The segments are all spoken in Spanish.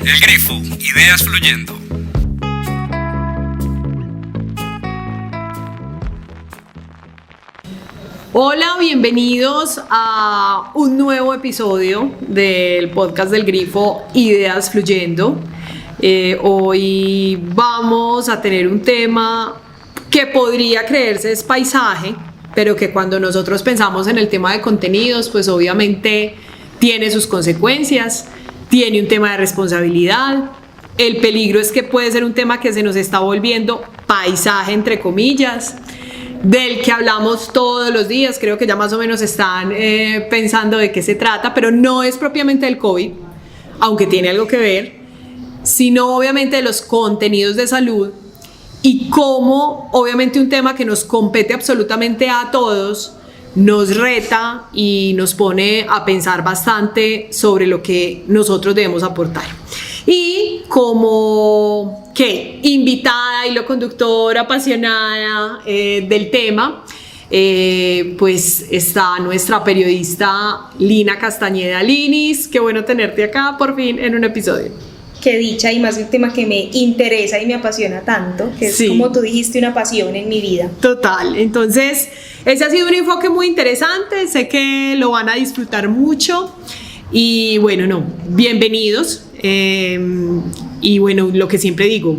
El Grifo, ideas fluyendo. Hola, bienvenidos a un nuevo episodio del podcast del Grifo, Ideas Fluyendo. Hoy vamos a tener un tema que podría creerse es paisaje, pero que cuando nosotros pensamos en el tema de contenidos, pues obviamente tiene sus consecuencias, tiene un tema de responsabilidad. El peligro es que puede ser un tema que se nos está volviendo paisaje, entre comillas, del que hablamos todos los días. Creo que ya más o menos están pensando de qué se trata, pero no es propiamente del COVID, aunque tiene algo que ver, sino obviamente de los contenidos de salud y cómo obviamente un tema que nos compete absolutamente a todos nos reta y nos pone a pensar bastante sobre lo que nosotros debemos aportar. Y como invitada y conductora apasionada del tema, pues está nuestra periodista Lina Castañeda. Linis, qué bueno tenerte acá por fin en un episodio. Qué dicha, y más un tema que me interesa y me apasiona tanto, que es, como tú dijiste, una pasión en mi vida. Total, entonces ese ha sido un enfoque muy interesante, sé que lo van a disfrutar mucho y bueno, bienvenidos. Y bueno, lo que siempre digo,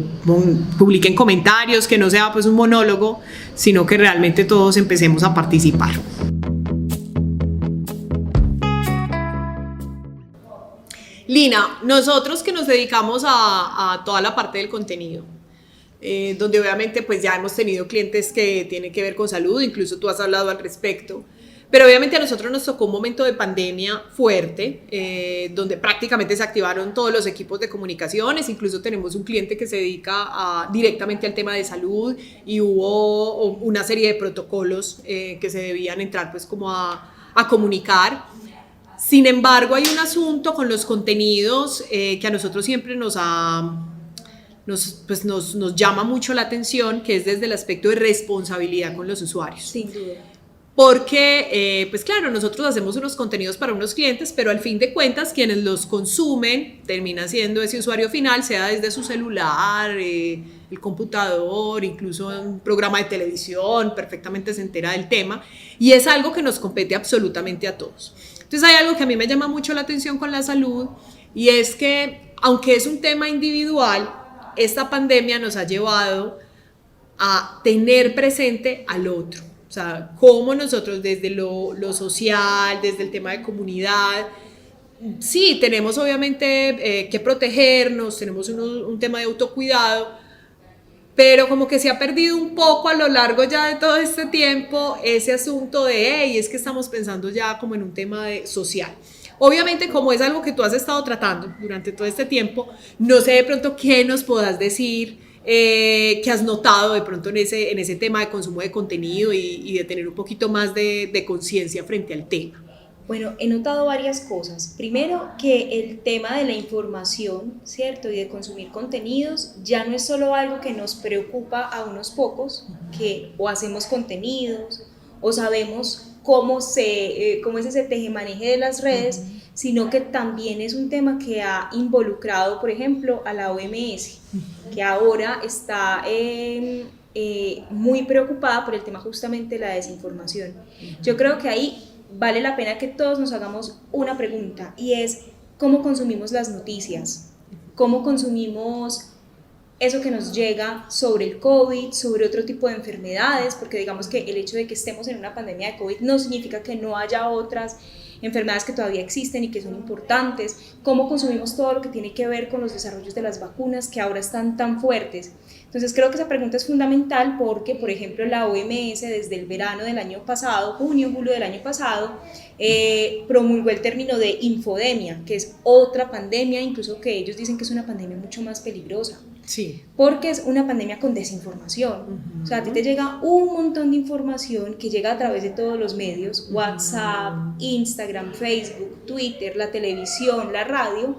publiquen comentarios, que no sea pues un monólogo, sino que realmente todos empecemos a participar. Lina, nosotros que nos dedicamos a toda la parte del contenido, donde obviamente pues ya hemos tenido clientes que tienen que ver con salud, incluso tú has hablado al respecto, pero obviamente a nosotros nos tocó un momento de pandemia fuerte, donde prácticamente se activaron todos los equipos de comunicaciones. Incluso tenemos un cliente que se dedica directamente al tema de salud y hubo una serie de protocolos que se debían entrar pues como a comunicar. Sin embargo, hay un asunto con los contenidos que a nosotros siempre nos llama mucho la atención, que es desde el aspecto de responsabilidad con los usuarios. Sin duda. Porque, pues claro, nosotros hacemos unos contenidos para unos clientes, pero al fin de cuentas quienes los consumen termina siendo ese usuario final, sea desde su celular, el computador, incluso un programa de televisión, perfectamente se entera del tema, y es algo que nos compete absolutamente a todos. Entonces hay algo que a mí me llama mucho la atención con la salud, y es que aunque es un tema individual, esta pandemia nos ha llevado a tener presente al otro. O sea, cómo nosotros desde lo social, desde el tema de comunidad, sí, tenemos obviamente que protegernos, tenemos un tema de autocuidado, pero como que se ha perdido un poco a lo largo ya de todo este tiempo ese asunto de, hey, es que estamos pensando ya como en un tema social. Obviamente, como es algo que tú has estado tratando durante todo este tiempo, no sé de pronto qué nos puedas decir, que has notado de pronto en ese tema de consumo de contenido y de tener un poquito más de conciencia frente al tema. Bueno, he notado varias cosas. Primero, que el tema de la información, ¿cierto? Y de consumir contenidos ya no es solo algo que nos preocupa a unos pocos, que o hacemos contenidos o sabemos cómo es ese tejemaneje de las redes, sino que también es un tema que ha involucrado, por ejemplo, a la OMS, que ahora está muy preocupada por el tema justamente de la desinformación. Yo creo que ahí vale la pena que todos nos hagamos una pregunta, y es ¿cómo consumimos las noticias? ¿Cómo consumimos eso que nos llega sobre el COVID, sobre otro tipo de enfermedades? Porque digamos que el hecho de que estemos en una pandemia de COVID no significa que no haya otras enfermedades que todavía existen y que son importantes. ¿Cómo consumimos todo lo que tiene que ver con los desarrollos de las vacunas que ahora están tan fuertes? Entonces creo que esa pregunta es fundamental porque, por ejemplo, la OMS desde el verano del año pasado, junio, julio del año pasado, promulgó el término de infodemia, que es otra pandemia, incluso que ellos dicen que es una pandemia mucho más peligrosa. Sí. Porque es una pandemia con desinformación. O sea, a ti te llega un montón de información que llega a través de todos los medios, WhatsApp, Instagram, Facebook, Twitter, la televisión, la radio.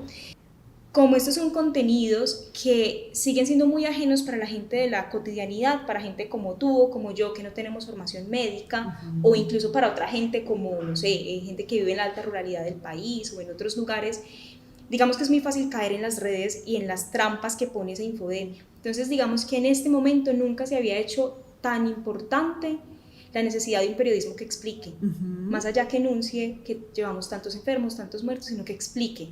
Como estos son contenidos que siguen siendo muy ajenos para la gente de la cotidianidad, para gente como tú o como yo que no tenemos formación médica, o incluso para otra gente como, no sé, gente que vive en la alta ruralidad del país o en otros lugares, digamos que es muy fácil caer en las redes y en las trampas que pone esa infodemia. Entonces digamos que en este momento nunca se había hecho tan importante la necesidad de un periodismo que explique, más allá que enuncie que llevamos tantos enfermos, tantos muertos, sino que explique.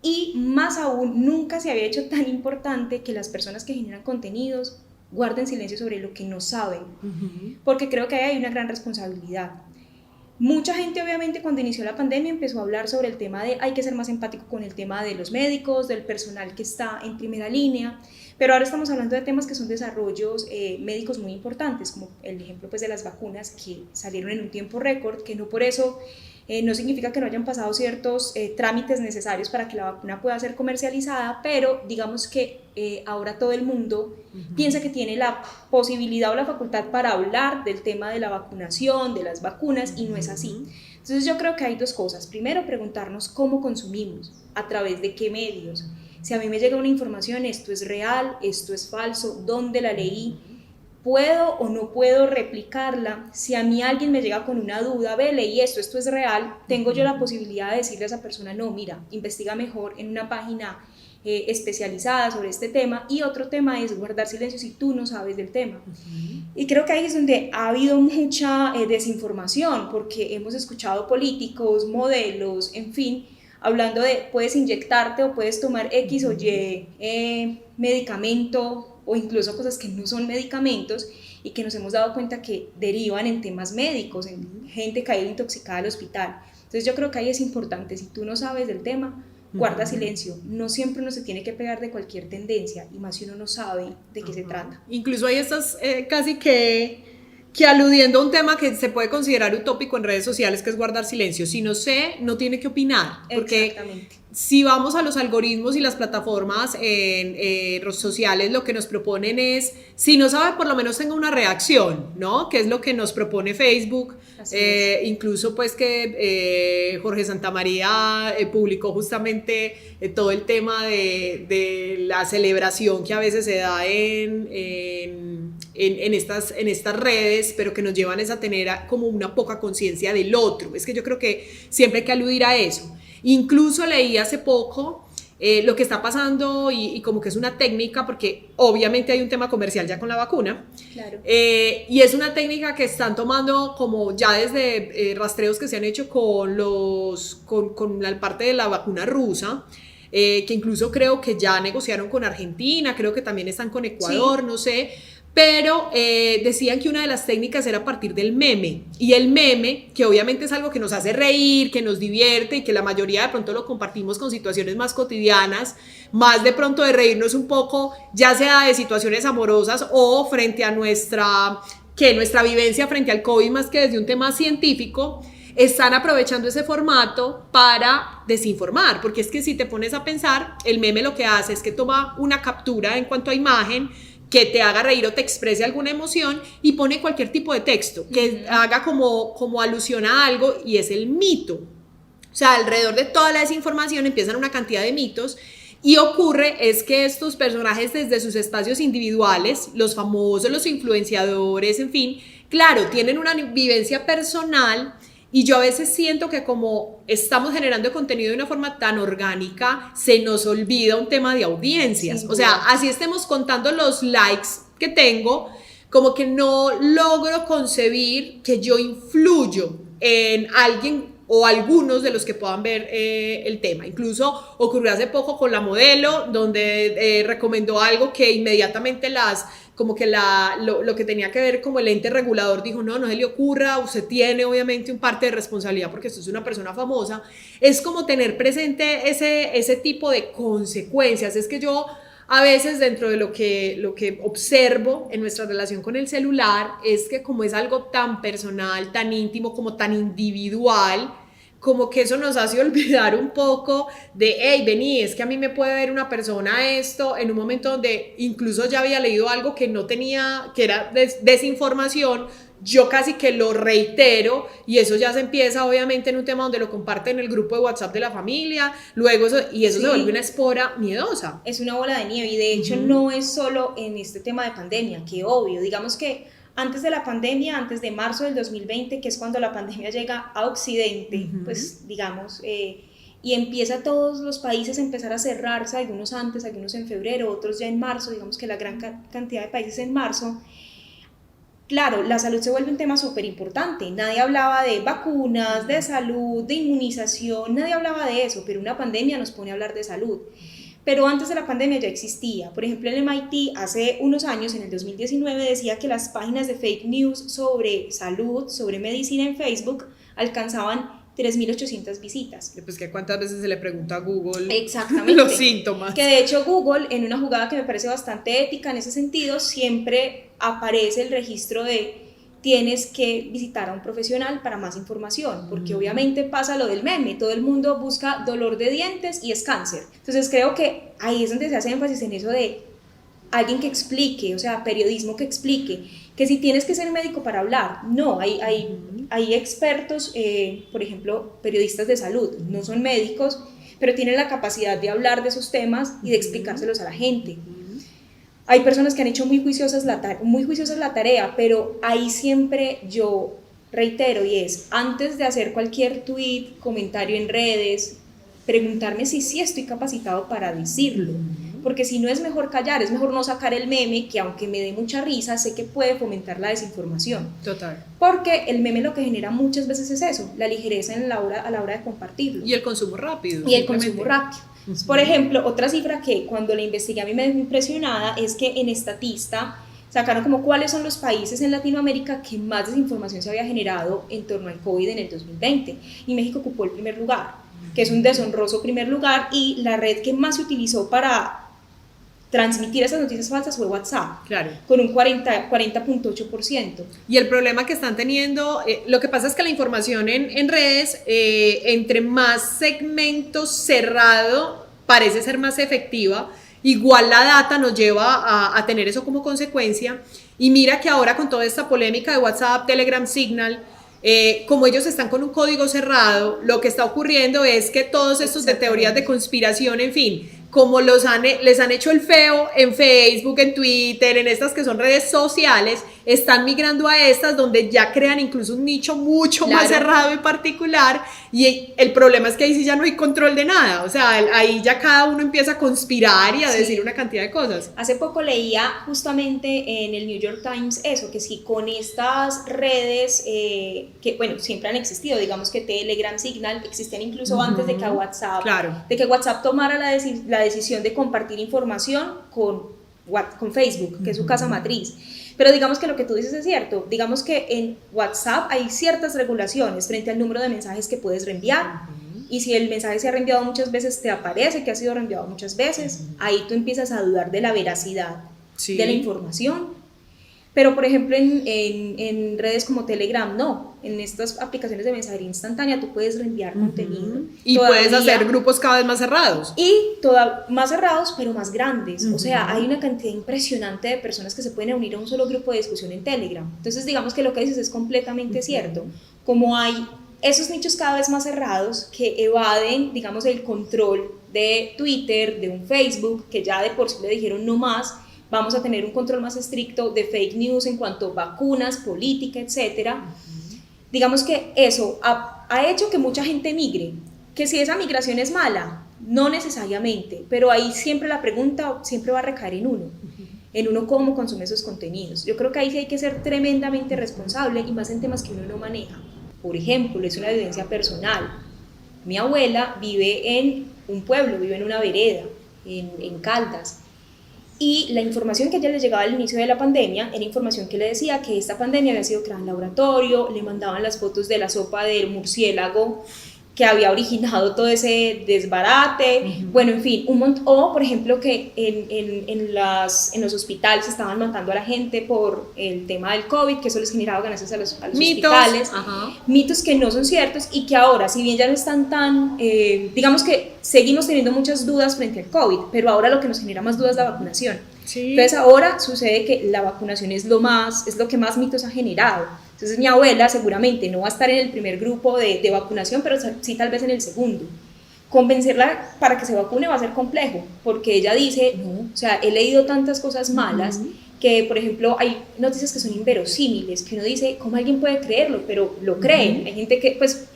Y más aún, nunca se había hecho tan importante que las personas que generan contenidos guarden silencio sobre lo que no saben, porque creo que ahí hay una gran responsabilidad. Mucha gente obviamente cuando inició la pandemia empezó a hablar sobre el tema de hay que ser más empático con el tema de los médicos, del personal que está en primera línea, pero ahora estamos hablando de temas que son desarrollos médicos muy importantes, como el ejemplo pues, de las vacunas que salieron en un tiempo récord, que no por eso no significa que no hayan pasado ciertos trámites necesarios para que la vacuna pueda ser comercializada, pero digamos que ahora todo el mundo piensa que tiene la posibilidad o la facultad para hablar del tema de la vacunación, de las vacunas, y no es así. Entonces yo creo que hay dos cosas. Primero, preguntarnos cómo consumimos, a través de qué medios. Si a mí me llega una información, esto es real, esto es falso, ¿dónde la leí? ¿Puedo o no puedo replicarla? Si a mí alguien me llega con una duda, ve, leí esto es real, tengo yo la posibilidad de decirle a esa persona, no, mira, investiga mejor en una página especializada sobre este tema. Y otro tema es guardar silencio si tú no sabes del tema. Y creo que ahí es donde ha habido mucha desinformación, porque hemos escuchado políticos, modelos, en fin, hablando de puedes inyectarte o puedes tomar X o Y medicamento, o incluso cosas que no son medicamentos y que nos hemos dado cuenta que derivan en temas médicos, en gente que ha ido intoxicada al hospital. Entonces yo creo que ahí es importante, si tú no sabes del tema, guarda silencio. No siempre uno se tiene que pegar de cualquier tendencia, y más si uno no sabe de qué se trata. Incluso ahí estás casi que aludiendo a un tema que se puede considerar utópico en redes sociales, que es guardar silencio. Si no sé, no tiene que opinar. Porque si vamos a los algoritmos y las plataformas en redes sociales, lo que nos proponen es, si no sabe, por lo menos tenga una reacción, ¿no? Que es lo que nos propone Facebook. Incluso pues que Jorge Santamaría publicó justamente todo el tema de la celebración que a veces se da en estas redes, pero que nos llevan a tener como una poca conciencia del otro. Es que yo creo que siempre hay que aludir a eso. Incluso leí hace poco lo que está pasando y como que es una técnica, porque obviamente hay un tema comercial ya con la vacuna, claro. Y es una técnica que están tomando como ya desde rastreos que se han hecho con la parte de la vacuna rusa, que incluso creo que ya negociaron con Argentina, creo que también están con Ecuador, sí. No sé. Pero decían que una de las técnicas era a partir del meme, y el meme, que obviamente es algo que nos hace reír, que nos divierte y que la mayoría de pronto lo compartimos con situaciones más cotidianas, más de pronto de reírnos un poco, ya sea de situaciones amorosas o frente a nuestra vivencia frente al COVID, más que desde un tema científico. Están aprovechando ese formato para desinformar, porque es que si te pones a pensar, el meme lo que hace es que toma una captura en cuanto a imagen que te haga reír o te exprese alguna emoción y pone cualquier tipo de texto que haga como alusión a algo, y es el mito. O sea, alrededor de toda la desinformación empiezan una cantidad de mitos, y ocurre es que estos personajes desde sus espacios individuales, los famosos, los influenciadores, en fin, claro, tienen una vivencia personal. Y yo a veces siento que como estamos generando contenido de una forma tan orgánica, se nos olvida un tema de audiencias. O sea, así estemos contando los likes que tengo, como que no logro concebir que yo influyo en alguien o algunos de los que puedan ver el tema. Incluso ocurrió hace poco con la modelo, donde recomendó algo que inmediatamente lo que tenía que ver como el ente regulador dijo, no se le ocurra, usted tiene obviamente un parte de responsabilidad porque usted es una persona famosa. Es como tener presente ese tipo de consecuencias. Es que yo a veces dentro de lo que observo en nuestra relación con el celular es que como es algo tan personal, tan íntimo, como tan individual, como que eso nos hace olvidar un poco de, hey, vení, es que a mí me puede ver una persona esto en un momento donde incluso ya había leído algo que no tenía, que era desinformación, yo casi que lo reitero, y eso ya se empieza obviamente en un tema donde lo comparten en el grupo de WhatsApp de la familia, luego eso sí. Se vuelve una espora miedosa. Es una bola de nieve, y de hecho no es solo en este tema de pandemia, que obvio, digamos que antes de la pandemia, antes de marzo del 2020, que es cuando la pandemia llega a Occidente, pues digamos, y empieza todos los países a empezar a cerrarse, algunos antes, algunos en febrero, otros ya en marzo, digamos que la gran cantidad de países en marzo, claro, la salud se vuelve un tema súper importante. Nadie hablaba de vacunas, de salud, de inmunización, nadie hablaba de eso, pero una pandemia nos pone a hablar de salud. Pero antes de la pandemia ya existía. Por ejemplo, el MIT hace unos años, en el 2019, decía que las páginas de fake news sobre salud, sobre medicina en Facebook, alcanzaban 3.800 visitas. Pues que cuántas veces se le pregunta a Google Exactamente. los síntomas. Que de hecho Google, en una jugada que me parece bastante ética en ese sentido, siempre aparece el registro de tienes que visitar a un profesional para más información, porque obviamente pasa lo del meme, todo el mundo busca dolor de dientes y es cáncer. Entonces creo que ahí es donde se hace énfasis en eso de alguien que explique, o sea, periodismo que explique, que si tienes que ser médico para hablar, no, hay expertos, por ejemplo, periodistas de salud, no son médicos, pero tienen la capacidad de hablar de esos temas y de explicárselos a la gente. Hay personas que han hecho muy juiciosas la tarea, pero ahí siempre yo reitero, y es, antes de hacer cualquier tweet, comentario en redes, preguntarme si sí estoy capacitado para decirlo, porque si no es mejor callar, es mejor no sacar el meme, que aunque me dé mucha risa, sé que puede fomentar la desinformación. Total. Porque el meme lo que genera muchas veces es eso, la ligereza a la hora de compartirlo. Y el consumo rápido. Y el consumo rápido. Por ejemplo, otra cifra que cuando la investigué a mí me dejó impresionada es que en Statista sacaron como cuáles son los países en Latinoamérica que más desinformación se había generado en torno al COVID en el 2020, y México ocupó el primer lugar, que es un deshonroso primer lugar, y la red que más se utilizó para transmitir esas noticias falsas fue WhatsApp, claro, con un 40.8%. Y el problema que están teniendo, lo que pasa es que la información en redes, entre más segmentos cerrado, parece ser más efectiva. Igual la data nos lleva a tener eso como consecuencia. Y mira que ahora con toda esta polémica de WhatsApp, Telegram, Signal, como ellos están con un código cerrado, lo que está ocurriendo es que todos estos de teorías de conspiración, en fin, como les han hecho el feo en Facebook, en Twitter, en estas que son redes sociales, están migrando a estas donde ya crean incluso un nicho mucho más cerrado y particular, y el problema es que ahí sí ya no hay control de nada, o sea, ahí ya cada uno empieza a conspirar y a decir una cantidad de cosas. Hace poco leía justamente en el New York Times eso, que si con estas redes, que bueno, siempre han existido, digamos que Telegram, Signal, existían incluso antes de que WhatsApp, de que WhatsApp tomara la decisión de compartir información con Facebook, que es su casa matriz. Pero digamos que lo que tú dices es cierto, digamos que en WhatsApp hay ciertas regulaciones frente al número de mensajes que puedes reenviar, y si el mensaje se ha reenviado muchas veces, te aparece que ha sido reenviado muchas veces, ahí tú empiezas a dudar de la veracidad de la información. Pero por ejemplo en redes como Telegram no, en estas aplicaciones de mensajería instantánea tú puedes reenviar contenido. Y puedes hacer grupos cada vez más cerrados. Y más cerrados pero más grandes, o sea, hay una cantidad impresionante de personas que se pueden unir a un solo grupo de discusión en Telegram. Entonces digamos que lo que dices es completamente cierto, como hay esos nichos cada vez más cerrados que evaden, digamos, el control de Twitter, de un Facebook, que ya de por sí le dijeron no más. Vamos a tener un control más estricto de fake news en cuanto a vacunas, política, etcétera. Digamos que eso ha hecho que mucha gente migre, que si esa migración es mala, no necesariamente, pero ahí siempre la pregunta siempre va a recaer en uno cómo consume esos contenidos. Yo creo que ahí sí hay que ser tremendamente responsable, y más en temas que uno no maneja. Por ejemplo, es una evidencia personal. Mi abuela vive en un pueblo, vive en una vereda, en Caldas, y la información que a ella le llegaba al inicio de la pandemia era información que le decía que esta pandemia había sido creada en laboratorio, le mandaban las fotos de la sopa del murciélago que había originado todo ese desbarate, bueno, en fin, o por ejemplo que en los hospitales estaban matando a la gente por el tema del COVID, que eso les generaba ganancias a los mitos, hospitales, mitos que no son ciertos, y que ahora, si bien ya no están tan, digamos que seguimos teniendo muchas dudas frente al COVID, pero ahora lo que nos genera más dudas es la vacunación. Sí. Entonces ahora sucede que la vacunación es lo que más mitos ha generado. Entonces mi abuela seguramente no va a estar en el primer grupo de vacunación, pero sí tal vez en el segundo. Convencerla para que se vacune va a ser complejo, porque ella dice, no, o sea, he leído tantas cosas malas, que por ejemplo hay noticias que son inverosímiles, que uno dice, ¿cómo alguien puede creerlo? Pero lo creen. Hay gente que, pues,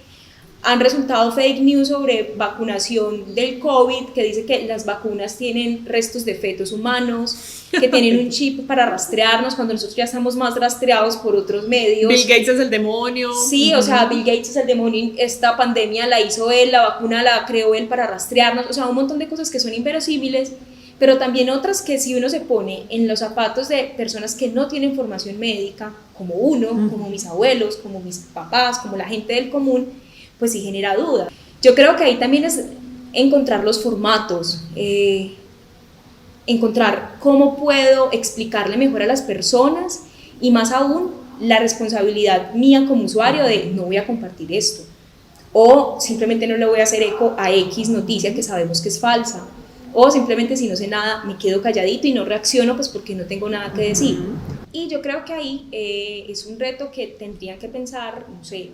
han resultado fake news sobre vacunación del COVID, que dice que las vacunas tienen restos de fetos humanos, que tienen un chip para rastrearnos cuando nosotros ya estamos más rastreados por otros medios. Bill Gates es el demonio. Sí, o sea, Bill Gates es el demonio, esta pandemia la hizo él, la vacuna la creó él para rastrearnos, o sea, un montón de cosas que son inverosímiles, pero también otras que si uno se pone en los zapatos de personas que no tienen formación médica, como uno, como mis abuelos, como mis papás, como la gente del común, pues sí genera duda. Yo creo que ahí también es encontrar los formatos, encontrar cómo puedo explicarle mejor a las personas y más aún la responsabilidad mía como usuario de no voy a compartir esto o simplemente no le voy a hacer eco a X noticia que sabemos que es falsa o simplemente si no sé nada me quedo calladito y no reacciono pues porque no tengo nada que decir. Y yo creo que ahí es un reto que tendrían que pensar, no sé,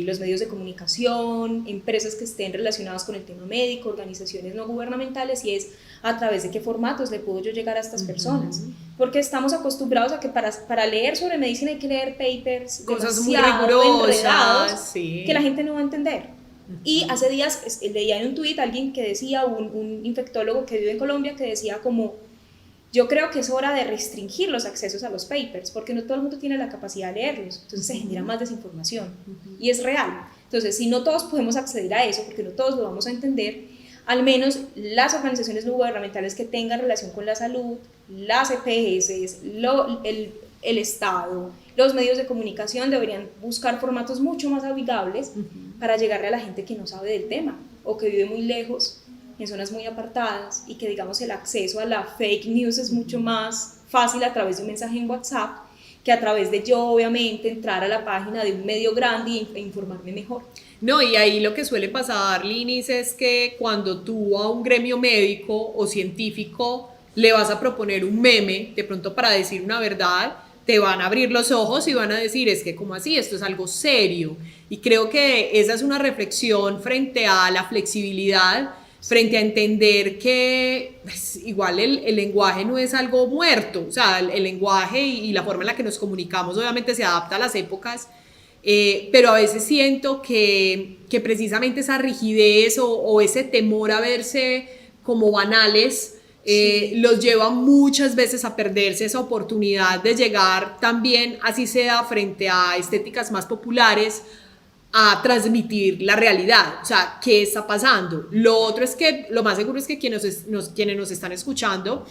los medios de comunicación, empresas que estén relacionadas con el tema médico, organizaciones no gubernamentales, y es a través de qué formatos le puedo yo llegar a estas personas, porque estamos acostumbrados a que para leer sobre medicina hay que leer papers cosas muy demasiado rigurosas, enredados, sí, que la gente no va a entender. Y hace días leía en un tuit alguien que decía, un infectólogo que vive en Colombia, que decía como: yo creo que es hora de restringir los accesos a los papers, porque no todo el mundo tiene la capacidad de leerlos, entonces se genera más desinformación, y es real. Entonces, si no todos podemos acceder a eso, porque no todos lo vamos a entender, al menos las organizaciones no gubernamentales que tengan relación con la salud, las EPS, el Estado, los medios de comunicación deberían buscar formatos mucho más amigables para llegarle a la gente que no sabe del tema, o que vive muy lejos, en zonas muy apartadas, y que digamos el acceso a la fake news es mucho más fácil a través de un mensaje en WhatsApp que a través de yo obviamente entrar a la página de un medio grande e informarme mejor. No, y ahí lo que suele pasar, Linis, es que cuando tú a un gremio médico o científico le vas a proponer un meme, de pronto para decir una verdad, te van a abrir los ojos y van a decir, es que ¿cómo así? Esto es algo serio. Y creo que esa es una reflexión frente a la flexibilidad, frente a entender que pues, igual el lenguaje no es algo muerto, o sea, el lenguaje y la forma en la que nos comunicamos obviamente se adapta a las épocas, pero a veces siento que precisamente esa rigidez o ese temor a verse como banales los lleva muchas veces a perderse esa oportunidad de llegar también, así sea frente a estéticas más populares, a transmitir la realidad, o sea, ¿qué está pasando? Lo otro es que, lo más seguro es que quienes nos están escuchando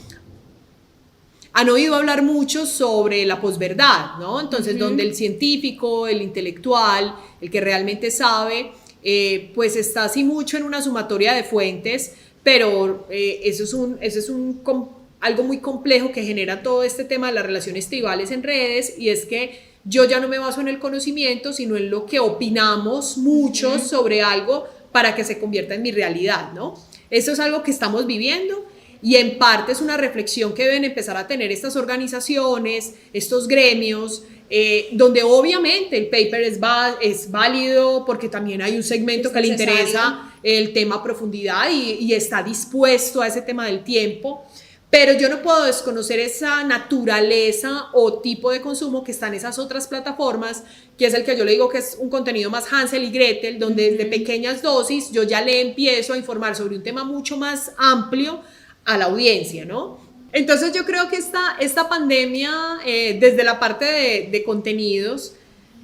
han oído hablar mucho sobre la posverdad, ¿no? Entonces, donde el científico, el intelectual, el que realmente sabe, pues está así mucho en una sumatoria de fuentes, pero eso es algo muy complejo que genera todo este tema de las relaciones tribales en redes, y es que yo ya no me baso en el conocimiento, sino en lo que opinamos muchos sobre algo para que se convierta en mi realidad, ¿no? Eso es algo que estamos viviendo y en parte es una reflexión que deben empezar a tener estas organizaciones, estos gremios, donde obviamente el paper es válido porque también hay un segmento que le interesa el tema a profundidad y está dispuesto a ese tema del tiempo. Pero yo no puedo desconocer esa naturaleza o tipo de consumo que está en esas otras plataformas, que es el que yo le digo que es un contenido más Hansel y Gretel, donde desde pequeñas dosis yo ya le empiezo a informar sobre un tema mucho más amplio a la audiencia, ¿no? Entonces yo creo que esta pandemia, desde la parte de contenidos,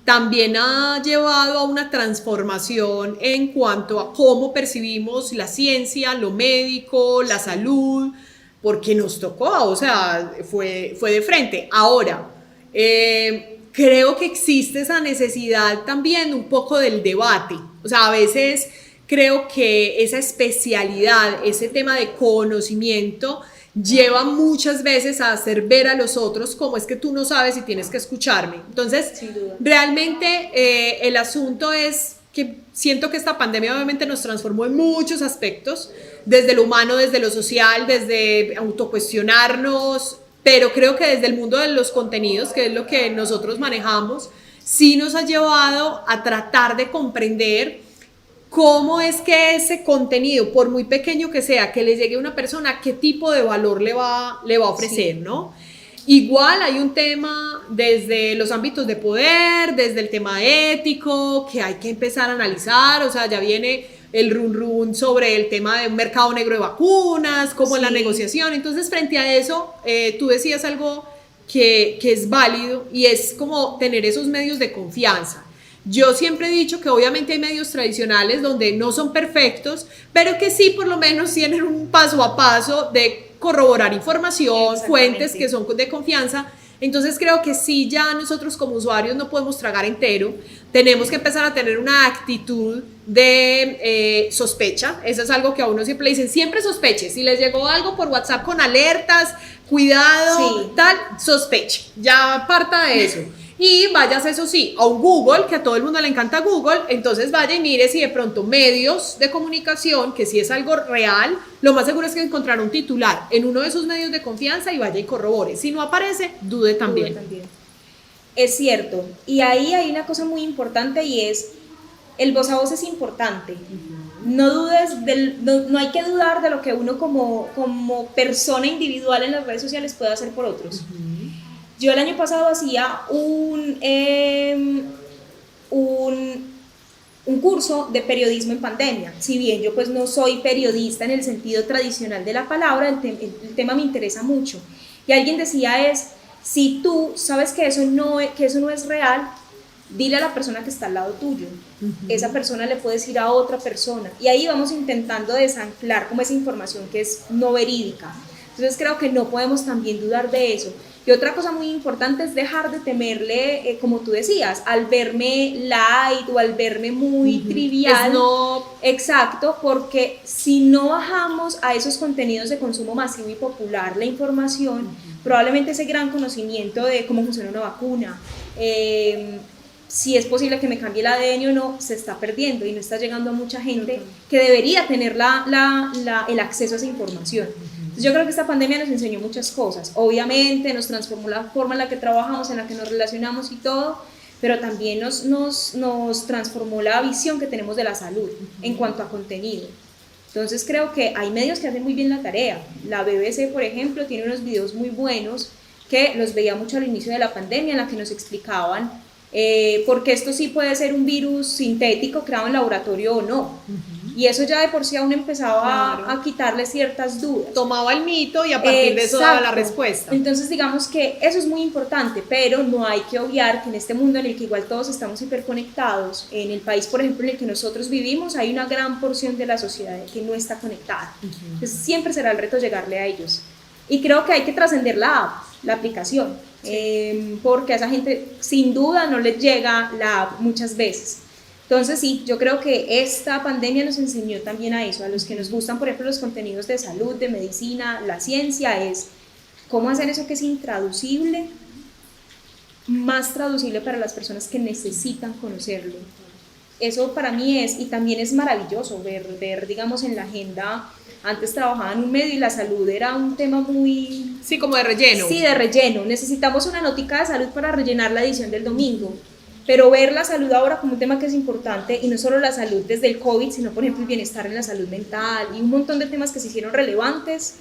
también ha llevado a una transformación en cuanto a cómo percibimos la ciencia, lo médico, la salud, porque nos tocó, o sea, fue de frente. Ahora, creo que existe esa necesidad también un poco del debate, o sea, a veces creo que esa especialidad, ese tema de conocimiento, lleva muchas veces a hacer ver a los otros como es que tú no sabes y tienes que escucharme. Entonces, realmente el asunto es que siento que esta pandemia obviamente nos transformó en muchos aspectos, desde lo humano, desde lo social, desde autocuestionarnos, pero creo que desde el mundo de los contenidos, que es lo que nosotros manejamos, sí nos ha llevado a tratar de comprender cómo es que ese contenido, por muy pequeño que sea, que le llegue a una persona, qué tipo de valor le va a ofrecer, sí, ¿no? igual hay un tema desde los ámbitos de poder, desde el tema ético, que hay que empezar a analizar, o sea, ya viene el run sobre el tema de un mercado negro de vacunas, como la negociación. Entonces, frente a eso, tú decías algo que es válido y es como tener esos medios de confianza. Yo siempre he dicho que obviamente hay medios tradicionales donde no son perfectos, pero que sí por lo menos tienen un paso a paso de corroborar información, fuentes que son de confianza. Entonces creo que sí, ya nosotros como usuarios no podemos tragar entero, tenemos que empezar a tener una actitud de sospecha. Eso es algo que a uno siempre le dicen, siempre sospeche, si les llegó algo por WhatsApp con alertas, cuidado, tal, sospeche, ya parta de eso. Y vayas, eso sí, a un Google, que a todo el mundo le encanta Google, entonces vaya y mire si de pronto medios de comunicación, que si es algo real, lo más seguro es que encontrar un titular en uno de esos medios de confianza y vaya y corrobore. Si no aparece, dude también. Es cierto, y ahí hay una cosa muy importante y es, el voz a voz es importante. No dudes, no hay que dudar de lo que uno como persona individual en las redes sociales puede hacer por otros. Yo el año pasado hacía un curso de periodismo en pandemia. Si bien yo pues no soy periodista en el sentido tradicional de la palabra, el tema me interesa mucho. Y alguien decía si tú sabes que eso no es real, dile a la persona que está al lado tuyo. Esa persona le puede decir a otra persona. Y ahí vamos intentando desanclar como esa información que es no verídica. Entonces creo que no podemos también dudar de eso. Y otra cosa muy importante es dejar de temerle, como tú decías, al verme light o al verme muy trivial. Exacto, porque si no bajamos a esos contenidos de consumo masivo y popular la información, probablemente ese gran conocimiento de cómo funciona una vacuna, si es posible que me cambie el ADN o no, se está perdiendo y no está llegando a mucha gente que debería tener el acceso a esa información. Yo creo que esta pandemia nos enseñó muchas cosas. Obviamente nos transformó la forma en la que trabajamos, en la que nos relacionamos y todo, pero también nos transformó la visión que tenemos de la salud en cuanto a contenido. Entonces creo que hay medios que hacen muy bien la tarea. La BBC, por ejemplo, tiene unos videos muy buenos que los veía mucho al inicio de la pandemia, en la que nos explicaban porque esto sí puede ser un virus sintético creado en laboratorio o no. Y eso ya de por sí aún empezaba a quitarle ciertas dudas. Tomaba el mito y a partir de eso daba la respuesta. Entonces digamos que eso es muy importante, pero no hay que obviar que en este mundo en el que igual todos estamos hiperconectados, en el país por ejemplo en el que nosotros vivimos, hay una gran porción de la sociedad que no está conectada. Entonces siempre será el reto llegarle a ellos. Y creo que hay que trascender la app, la aplicación, porque a esa gente sin duda no les llega la app muchas veces. Entonces sí, yo creo que esta pandemia nos enseñó también a eso, a los que nos gustan por ejemplo los contenidos de salud, de medicina, la ciencia, es cómo hacer eso que es intraducible, más traducible para las personas que necesitan conocerlo. Eso para mí es, y también es maravilloso ver digamos en la agenda. Antes trabajaba en un medio y la salud era un tema muy... Sí, como de relleno. Sí, de relleno. Necesitamos una notica de salud para rellenar la edición del domingo. Pero ver la salud ahora como un tema que es importante, y no solo la salud desde el COVID, sino por ejemplo el bienestar en la salud mental y un montón de temas que se hicieron relevantes,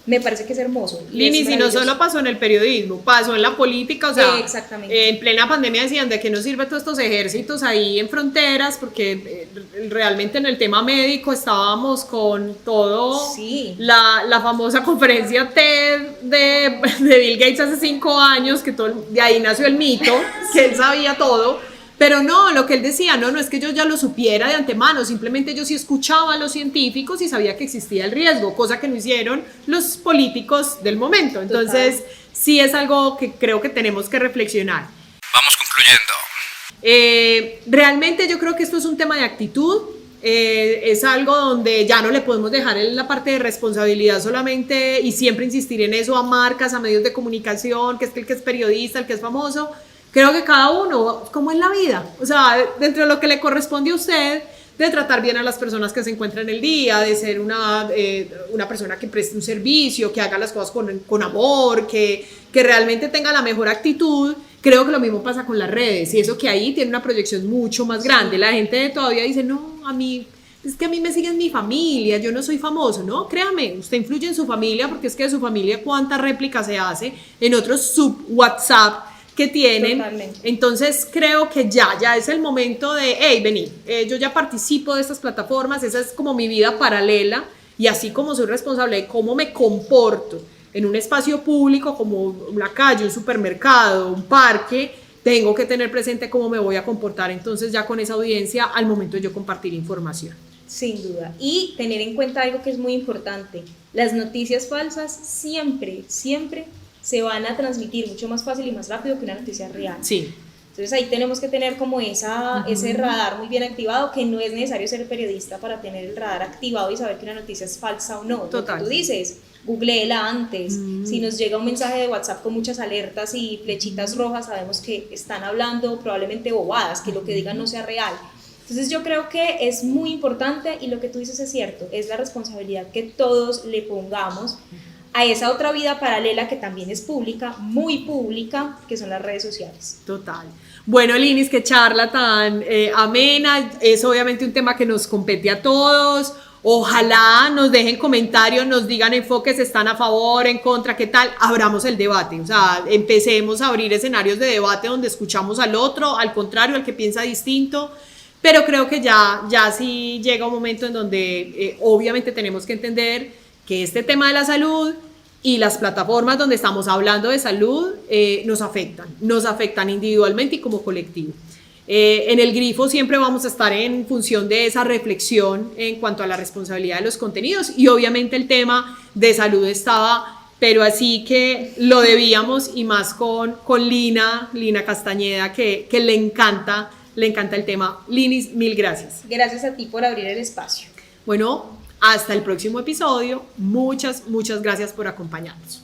me parece que es hermoso. Lini, si no solo pasó en el periodismo, pasó en la política, o sea, exactamente. En plena pandemia decían de qué nos sirve todos estos ejércitos ahí en fronteras, porque realmente en el tema médico estábamos con todo, la famosa conferencia TED de Bill Gates hace 5 años, que de ahí nació el mito, que él sabía todo. Pero no, lo que él decía, no es que yo ya lo supiera de antemano, simplemente yo sí escuchaba a los científicos y sabía que existía el riesgo, cosa que no hicieron los políticos del momento. Entonces, sí es algo que creo que tenemos que reflexionar. Vamos concluyendo. Realmente yo creo que esto es un tema de actitud, es algo donde ya no le podemos dejar en la parte de responsabilidad solamente y siempre insistir en eso a marcas, a medios de comunicación, que es el que es periodista, el que es famoso. Creo que cada uno, como en la vida, o sea, dentro de lo que le corresponde a usted, de tratar bien a las personas que se encuentran en el día, de ser una persona que preste un servicio, que haga las cosas con amor, que realmente tenga la mejor actitud. Creo que lo mismo pasa con las redes, y eso que ahí tiene una proyección mucho más grande. La gente todavía dice, no, a mí es que a mí me siguen mi familia, yo no soy famoso, ¿no? Créame, usted influye en su familia porque es que de su familia cuánta réplica se hace en otros sub-WhatsApp que tienen. Totalmente. Entonces creo que ya es el momento de, hey, vení, yo ya participo de estas plataformas, esa es como mi vida paralela y así como soy responsable de cómo me comporto en un espacio público como una calle, un supermercado, un parque, tengo que tener presente cómo me voy a comportar entonces ya con esa audiencia al momento de yo compartir información. Sin duda. Y tener en cuenta algo que es muy importante. Las noticias falsas siempre se van a transmitir mucho más fácil y más rápido que una noticia real. Sí. Entonces ahí tenemos que tener como ese radar muy bien activado, que no es necesario ser periodista para tener el radar activado y saber que una noticia es falsa o no. Total. Lo que tú dices, googleela antes. Si nos llega un mensaje de WhatsApp con muchas alertas y flechitas rojas, sabemos que están hablando probablemente bobadas, que lo que digan no sea real. Entonces yo creo que es muy importante y lo que tú dices es cierto, es la responsabilidad que todos le pongamos a esa otra vida paralela que también es pública, muy pública, que son las redes sociales. Total. Bueno, Linis, qué charla tan amena, es obviamente un tema que nos compete a todos. Ojalá nos dejen comentarios, nos digan enfoques, están a favor, en contra, qué tal, abramos el debate, o sea, empecemos a abrir escenarios de debate donde escuchamos al otro, al contrario, al que piensa distinto, pero creo que ya sí llega un momento en donde obviamente tenemos que entender que este tema de la salud y las plataformas donde estamos hablando de salud nos afectan individualmente y como colectivo. En el Grifo siempre vamos a estar en función de esa reflexión en cuanto a la responsabilidad de los contenidos y obviamente el tema de salud estaba, pero así que lo debíamos y más con Lina Castañeda que le encanta el tema. Linis, mil gracias. Gracias a ti por abrir el espacio. Bueno, hasta el próximo episodio. Muchas gracias por acompañarnos.